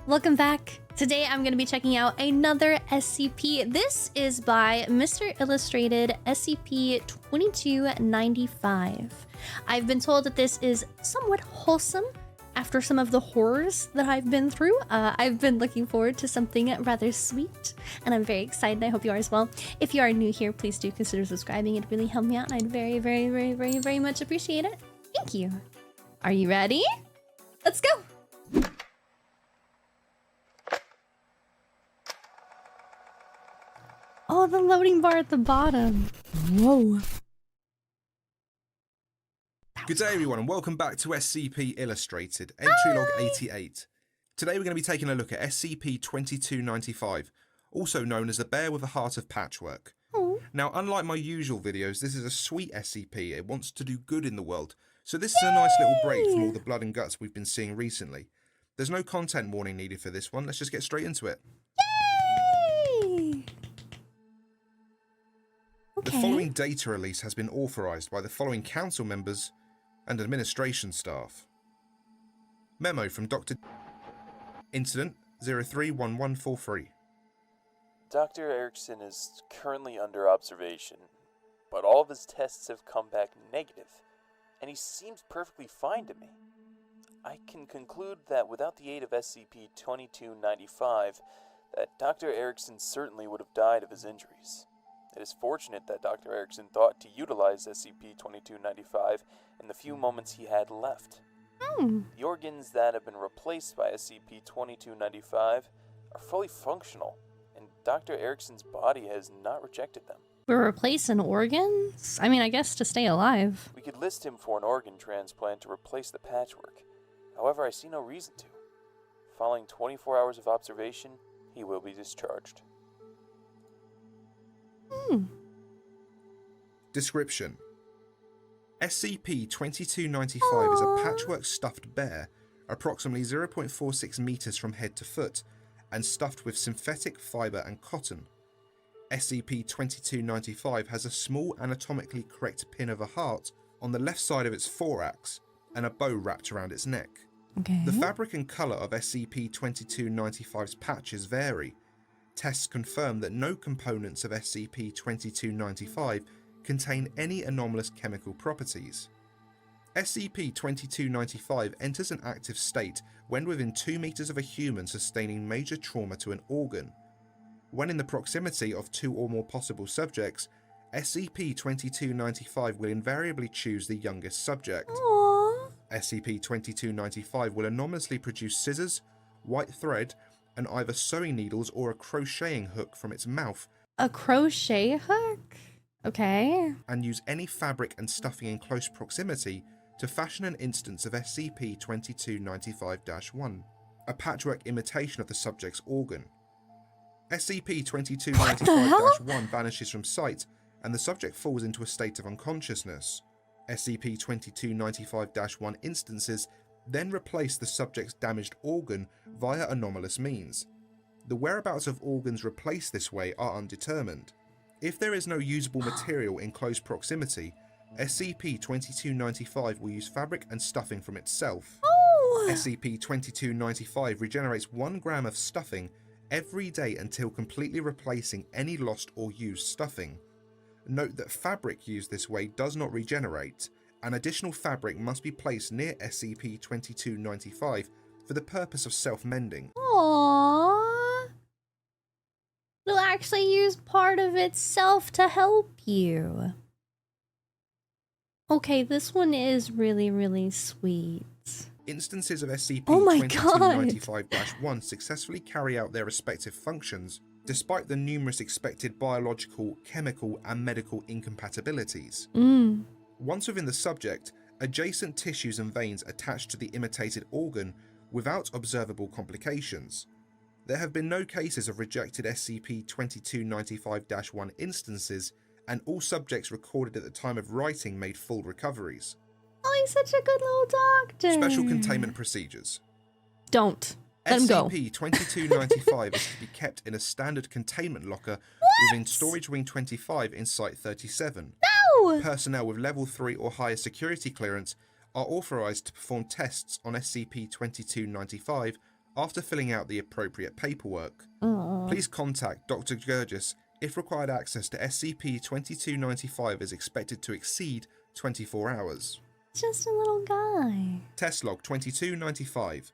Welcome back. Today I'm going to be checking out another SCP. This is by Mr. Illustrated SCP-2295. I've been told that this is somewhat wholesome after some of the horrors that I've been through. I've been looking forward to something rather sweet, and I'm very excited. I hope you are as well. If you are new here, please do consider subscribing. It'd really help me out, and I'd very much appreciate it. Thank you. Are you ready? Let's go. Oh, the loading bar at the bottom. Whoa. Good day everyone and welcome back to SCP Illustrated, entry log 88. Today we're going to be taking a look at SCP-2295, also known as the Bear with a Heart of Patchwork. Oh. Now, unlike my usual videos, this is a sweet SCP. It wants to do good in the world, so this is a nice little break from all the blood and guts we've been seeing recently. There's no content warning needed for this one, let's just get straight into it. Yay! The following data release has been authorized by the following council members and administration staff. Memo from Dr. Incident 031143. Dr. Ericson is currently under observation, but all of his tests have come back negative, and he seems perfectly fine to me. I can conclude that without the aid of SCP-2295, that Dr. Ericson certainly would have died of his injuries. It is fortunate that Dr. Ericson thought to utilize SCP-2295 in the few moments he had left. The organs that have been replaced by SCP-2295 are fully functional, and Dr. Ericson's body has not rejected them. We're replacing organs? I mean, I guess to stay alive. We could list him for an organ transplant to replace the patchwork. However, I see no reason to. Following 24 hours of observation, he will be discharged. Description: SCP-2295 is a patchwork stuffed bear, approximately 0.46 meters from head to foot, and stuffed with synthetic fiber and cotton. SCP-2295 has a small anatomically correct pin of a heart on the left side of its thorax and a bow wrapped around its neck. The fabric and color of SCP-2295's patches vary. Tests confirm that no components of SCP-2295 contain any anomalous chemical properties. SCP-2295 enters an active state when within 2 meters of a human sustaining major trauma to an organ. When in the proximity of 2 or more possible subjects, SCP-2295 will invariably choose the youngest subject. SCP-2295 will anomalously produce scissors, white thread, and either sewing needles or a crocheting hook from its mouth. A crochet hook? Okay. And use any fabric and stuffing in close proximity to fashion an instance of SCP-2295-1, a patchwork imitation of the subject's organ. SCP-2295-1 vanishes from sight and the subject falls into a state of unconsciousness. SCP-2295-1 instances then replace the subject's damaged organ via anomalous means. The whereabouts of organs replaced this way are undetermined. If there is no usable material in close proximity, SCP-2295 will use fabric and stuffing from itself. SCP-2295 regenerates 1 gram of stuffing every day until completely replacing any lost or used stuffing. Note that fabric used this way does not regenerate. An additional fabric must be placed near SCP-2295 for the purpose of self-mending. Aww. It'll actually use part of itself to help you. Okay, this one is really sweet. Instances of SCP-2295-1 successfully carry out their respective functions, despite the numerous expected biological, chemical, and medical incompatibilities. Once within the subject, adjacent tissues and veins attach to the imitated organ without observable complications. There have been no cases of rejected SCP-2295-1 instances, and all subjects recorded at the time of writing made full recoveries. Oh, he's such a good little doctor. Special containment procedures. Don't. Let him go. SCP-2295 is to be kept in a standard containment locker within Storage Wing 25 in Site 37. No! Personnel with Level 3 or higher security clearance are authorized to perform tests on SCP-2295 After filling out the appropriate paperwork, please contact Dr. Gurgis if required access to SCP-2295 is expected to exceed 24 hours. Just a little guy. Test log 2295.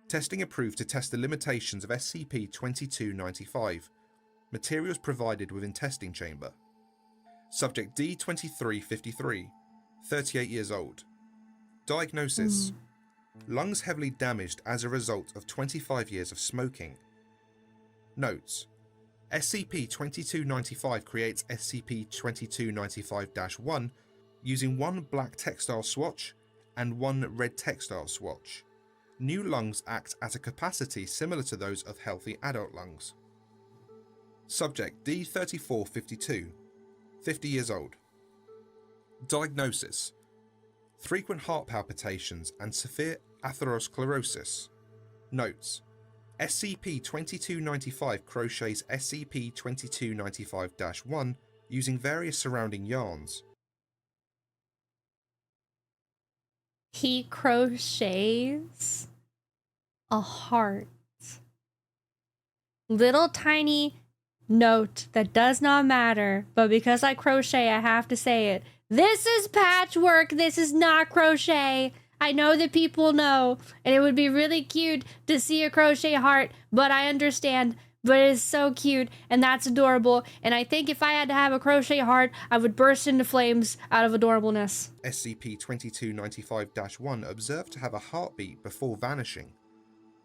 Testing approved to test the limitations of SCP-2295. Materials provided within testing chamber. Subject D2353, 38 years old. Diagnosis: lungs heavily damaged as a result of 25 years of smoking. Notes: SCP-2295 creates SCP-2295-1 using one black textile swatch and one red textile swatch. New lungs act at a capacity similar to those of healthy adult lungs. Subject D3452, 50 years old. Diagnosis: frequent heart palpitations and severe atherosclerosis. Notes: SCP-2295 crochets SCP-2295-1 using various surrounding yarns. He crochets a heart. Little tiny note that does not matter, but because I crochet, I have to say it. This is patchwork. This is not crochet. I know that people know, and it would be really cute to see a crochet heart, but I understand. But it is so cute, and that's adorable. And I think if I had to have a crochet heart, I would burst into flames out of adorableness. SCP-2295-1 observed to have a heartbeat before vanishing.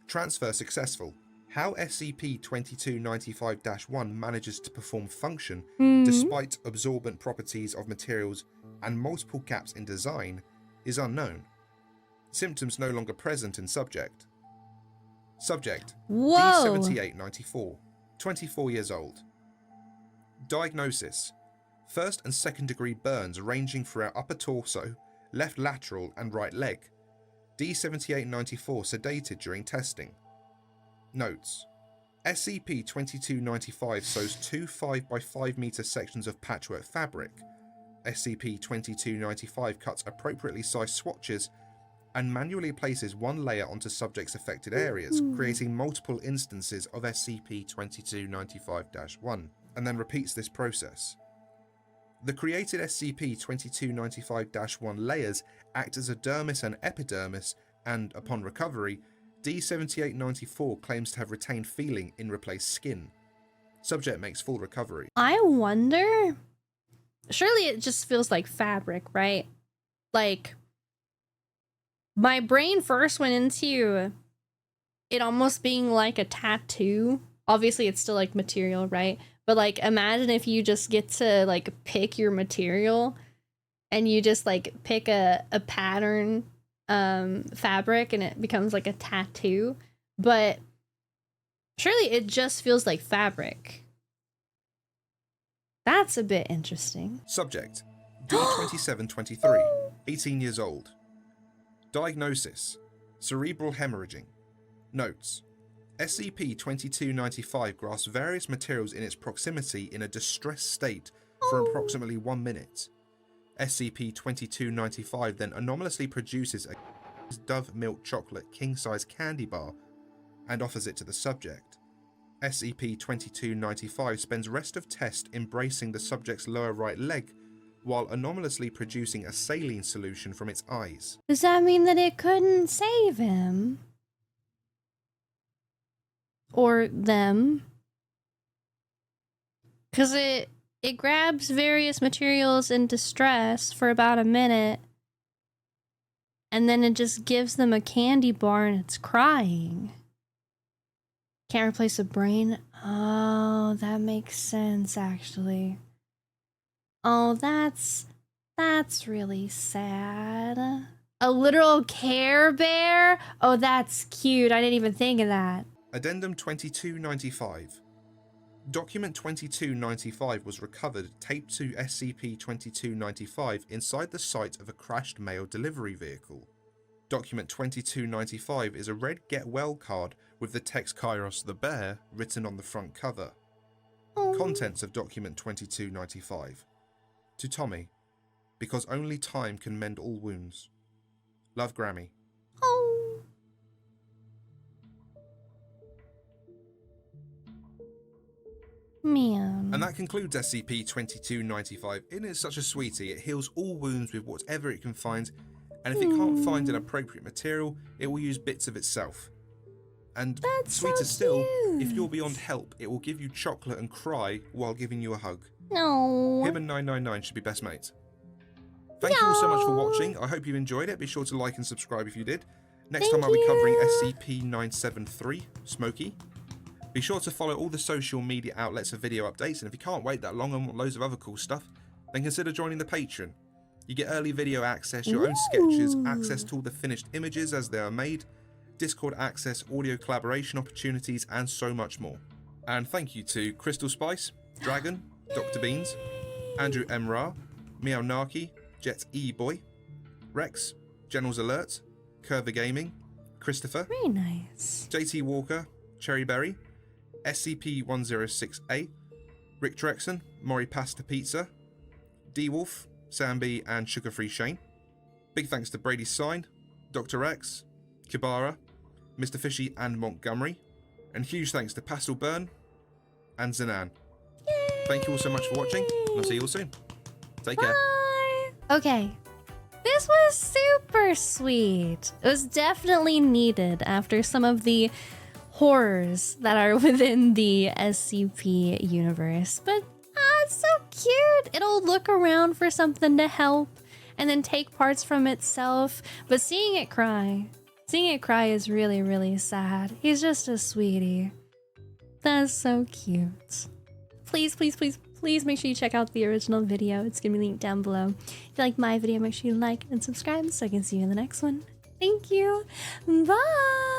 Transfer successful. How SCP-2295-1 manages to perform function despite absorbent properties of materials and multiple gaps in design is unknown. Symptoms no longer present in subject. Subject: D7894, 24 years old. Diagnosis: first and second degree burns ranging throughout upper torso, left lateral and right leg. D7894 sedated during testing. Notes: SCP-2295 sews two 5x5 meter sections of patchwork fabric. SCP-2295 cuts appropriately sized swatches and manually places one layer onto subjects' affected areas, creating multiple instances of SCP-2295-1, and then repeats this process. The created SCP-2295-1 layers act as a dermis and epidermis, and upon recovery, D7894 claims to have retained feeling in replaced skin. Subject makes full recovery. I wonder... Surely it just feels like fabric, right? Like, my brain first went into it almost being like a tattoo. Obviously, it's still like material, right? But like, imagine if you just get to like pick your material and you just like pick a pattern fabric and it becomes like a tattoo. But surely it just feels like fabric. That's a bit interesting. Subject: D2723, 18 years old. Diagnosis: cerebral hemorrhaging. Notes: SCP-2295 grasps various materials in its proximity in a distressed state for approximately 1 minute. SCP-2295 then anomalously produces a Dove milk chocolate king-size candy bar and offers it to the subject. SCP-2295 spends rest of test embracing the subject's lower right leg while anomalously producing a saline solution from its eyes. Does that mean that it couldn't save him? Or them? Because it grabs various materials in distress for about a minute, and then it just gives them a candy bar and it's crying. Can't replace a brain? Oh, that makes sense, actually. Oh, that's really sad. A literal Care Bear? Oh, that's cute. I didn't even think of that. Addendum 2295. Document 2295 was recovered taped to SCP-2295 inside the site of a crashed mail delivery vehicle. Document 2295 is a red Get Well card with the text Kairos the Bear written on the front cover. Contents of Document 2295. To Tommy, because only time can mend all wounds. Love, Grammy. Oh. Man. And that concludes SCP-2295. It is such a sweetie. It heals all wounds with whatever it can find, and if it can't find an appropriate material, it will use bits of itself. And That's sweeter so still, if cute. you're beyond help, it will give you chocolate and cry while giving you a hug. No. Him and 999 should be best mates. Thank you all so much for watching. I hope you enjoyed it. Be sure to like and subscribe if you did. Next time I'll be covering SCP-973, Smokey. Be sure to follow all the social media outlets for video updates, and if you can't wait that long and want loads of other cool stuff, then consider joining the Patreon. You get early video access, your own sketches, access to all the finished images as they are made, Discord access, audio collaboration opportunities, and so much more. And thank you to Crystal Spice, Dragon, Dr. Beans, Andrew M. Ra, Meow Naki, Jet E Boy, Rex, Generals Alert, Curva Gaming, Christopher, Very nice. JT Walker, Cherry Berry, SCP-106A, Rick Drexen, Mori Pasta Pizza, D-Wolf, Sam B, and Sugar Free Shane. Big thanks to Brady Sign, Dr. X, Kibara, Mr. Fishy, and Montgomery. And huge thanks to Pastel Burn and Zanan. Yay! Thank you all so much for watching, and I'll see you all soon. Take care. Bye. Okay. This was super sweet. It was definitely needed after some of the horrors that are within the SCP universe. But it's so cute. It'll look around for something to help and then take parts from itself. But seeing it cry is really, really sad. He's just a sweetie. That's so cute. Please, please, please, please make sure you check out the original video. It's gonna be linked down below. If you like my video, make sure you like and subscribe so I can see you in the next one. Thank you. Bye.